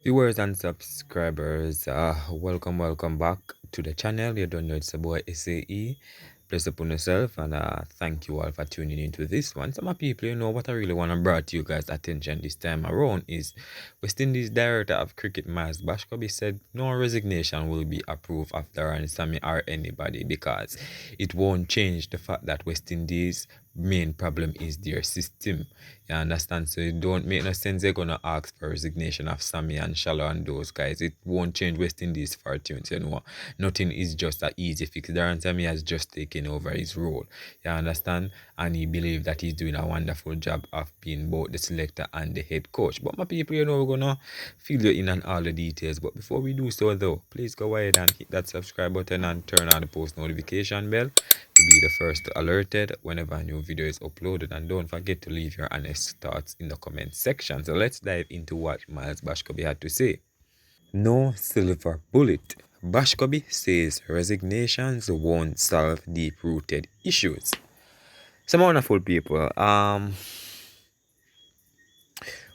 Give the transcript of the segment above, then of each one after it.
Viewers and subscribers, welcome back to the channel. You don't know it's a boy SAE. Bless upon yourself and thank you all for tuning into this one. Some people, what I really want to bring to you guys' attention this time around is West Indies Director of Cricket Miles Boscobe said no resignation will be approved after Sammy or anybody because it won't change the fact that West Indies main problem is their system. You understand? So it don't make no sense they're gonna ask for resignation of Sammy and Shallow and those guys. It won't change West Indies fortunes, Nothing is just an easy fix. Darren Sammy has just taken over his role. You understand? And he believes that he's doing a wonderful job of being both the selector and the head coach. But my people, we're gonna fill you in on all the details. But before we do so though, please go ahead and hit that subscribe button and turn on the post notification bell to be the first alerted whenever a new video is uploaded, and don't forget to leave your honest thoughts in the comment section. So let's dive into what Miles Boscobe had to say. No silver bullet. Boscobe says resignations won't solve deep-rooted issues. Some wonderful people.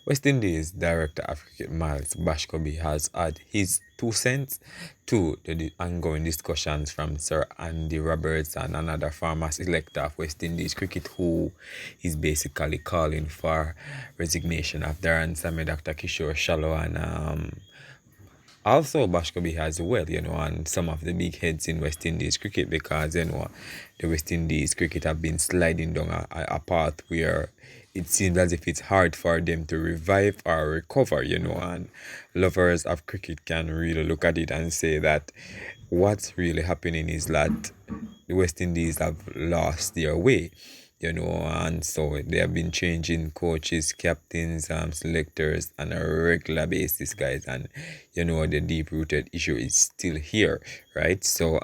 West Indies Director of Cricket Miles Boscobe has had his 2 cents to the ongoing discussions from Sir Andy Roberts and another former selector of West Indies cricket who is basically calling for resignation of Darren Sammy, Dr. Kishore Shallow, and also Boscobe as well, and some of the big heads in West Indies cricket because, the West Indies cricket have been sliding down a path where it seems as if it's hard for them to revive or recover, and lovers of cricket can really look at it and say that what's really happening is that the West Indies have lost their way, and so they have been changing coaches, captains, selectors on a regular basis, guys, and the deep-rooted issue is still here, right? So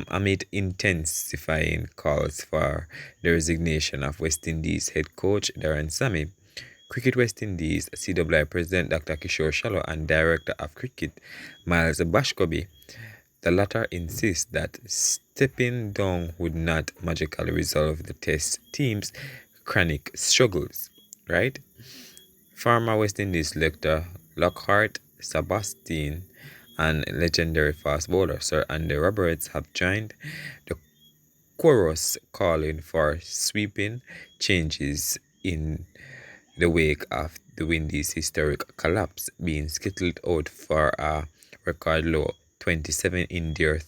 amid intensifying calls for the resignation of West Indies head coach Darren Sammy, Cricket West Indies CWI President Dr. Kishore Shallow and Director of Cricket Miles Boscobe, the latter insists that stepping down would not magically resolve the test team's chronic struggles, right? Former West Indies selector Lockhart, Sebastian, and legendary fast bowler Sir Andy Roberts have joined the chorus calling for sweeping changes in the wake of the Windies' historic collapse, being skittled out for a record low 27 in their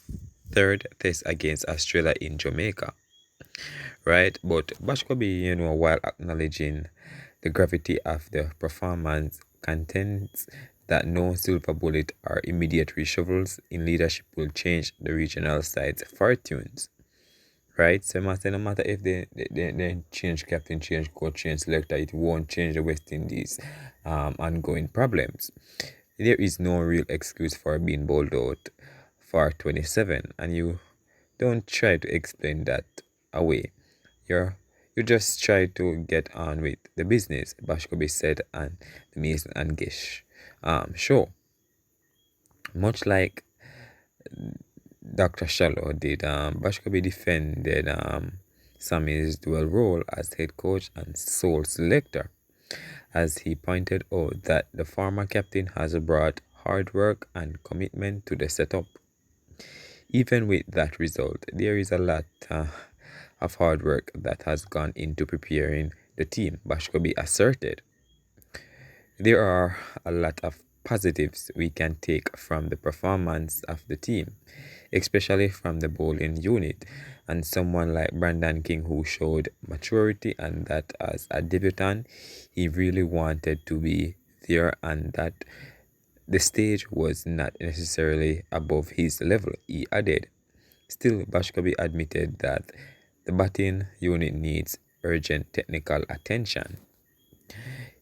third test against Australia in Jamaica. Right? But Bashkobi, while acknowledging the gravity of the performance, contends that no silver bullet or immediate reshovels in leadership will change the regional side's fortunes. Right? So no matter if they change captain, change coach, change selector, it won't change the West Indies ongoing problems. There is no real excuse for being bowled out for 27, and you don't try to explain that away. You just try to get on with the business, Bashkobi said on the Mason and Gish show. Much like Dr. Shallow did, Bashkobi defended Sammy's dual role as head coach and sole selector, as he pointed out that the former captain has brought hard work and commitment to the setup. Even with that result, there is a lot of hard work that has gone into preparing the team, Bashkobi asserted. There are a lot of positives we can take from the performance of the team, especially from the bowling unit, and someone like Brandon King who showed maturity and that as a debutant, he really wanted to be there and that the stage was not necessarily above his level, he added. Still, Bashkobi admitted that the batting unit needs urgent technical attention.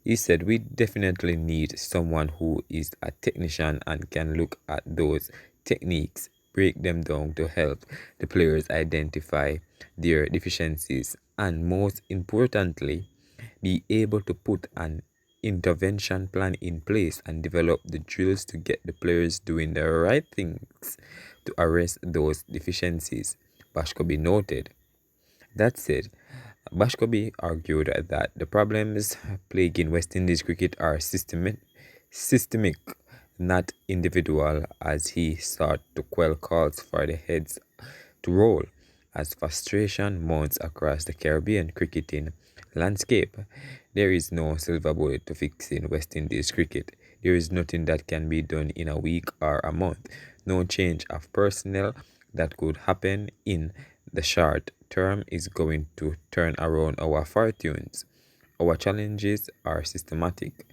He said, we definitely need someone who is a technician and can look at those techniques, break them down to help the players identify their deficiencies, and most importantly, be able to put an intervention plan in place and develop the drills to get the players doing the right things to arrest those deficiencies, Bashkobi noted. That said, Bashkobi argued that the problems plaguing West Indies cricket are systemic, not individual, as he sought to quell calls for the heads to roll as frustration mounts across the Caribbean cricketing landscape. There is no silver bullet to fixing West Indies cricket. There is nothing that can be done in a week or a month. No change of personnel that could happen in the short term is going to turn around our fortunes. Our challenges are systematic,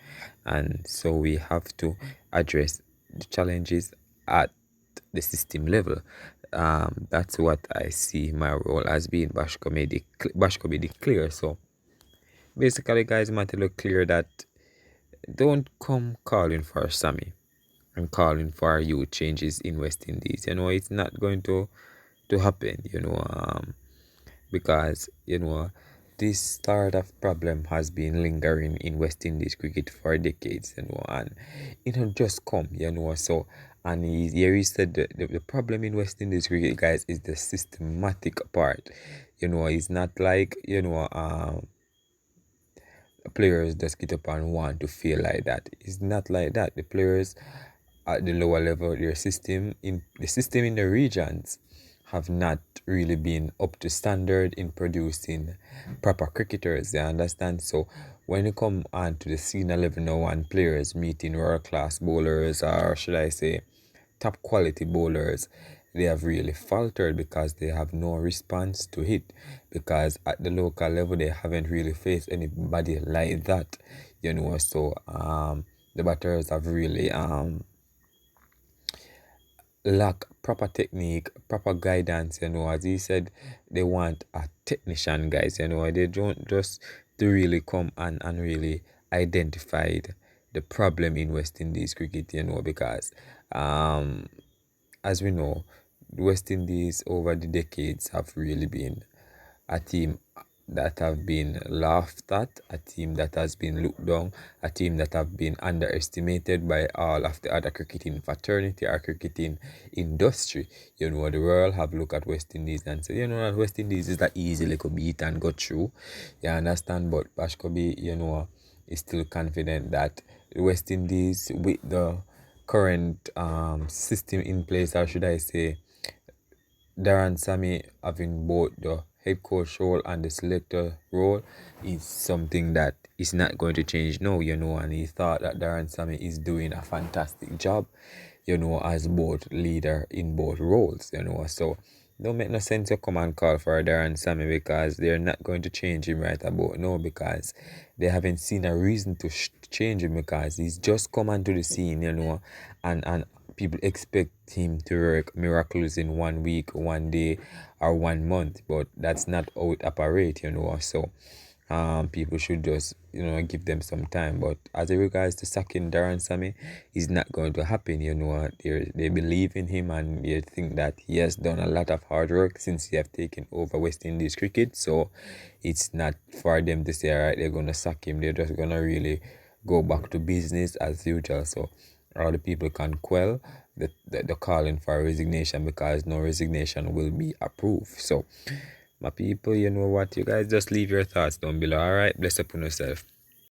and so we have to address the challenges at the system level. That's what I see my role as being Bashko be clear. So basically, guys, matter look clear that don't come calling for Sammy and calling for you changes in West Indies. It's not going to happen. Because this sort of problem has been lingering in West Indies cricket for decades, and just come, so. And here he said the problem in West Indies cricket, guys, is the systematic part. It's not like players just get up and want to feel like that. It's not like that. The players at the lower level, the system in the regions have not really been up to standard in producing proper cricketers. You understand? So when you come on to the senior level now and players meeting world class bowlers, or should I say top quality bowlers, they have really faltered because they have no response to it. Because at the local level, they haven't really faced anybody like that. So the batters have really lack proper technique, proper guidance. As he said, they want a technician, guys. They don't just to really come and really identify the problem in West Indies cricket. Because as we know, West Indies over the decades have really been a team that have been laughed at, a team that has been looked down, a team that have been underestimated by all of the other cricketing fraternity or cricketing industry. The world have looked at West Indies and say, that West Indies is that easy like a beat and go through. You understand? But Bashkobi, is still confident that the West Indies with the current system in place, or should I say Darren Sammy having both the head coach role and the selector role is something that is not going to change now, and he thought that Darren Sammy is doing a fantastic job, as both leader in both roles, so don't make no sense to come and call for Darren Sammy because they're not going to change him right about now because they haven't seen a reason to change him because he's just come onto the scene, and people expect him to work miracles in 1 week, 1 day, or 1 month, but that's not how it operates, So people should just give them some time. But as it regards to sacking Darren Sammy, it's not going to happen. They believe in him and they think that he has done a lot of hard work since he have taken over West Indies cricket. So it's not for them to say, all right, they're gonna sack him. They're just gonna really go back to business as usual. So all the people can quell the calling for resignation because no resignation will be approved. So my people, you know what? You guys just leave your thoughts down below. All right, bless up on yourself.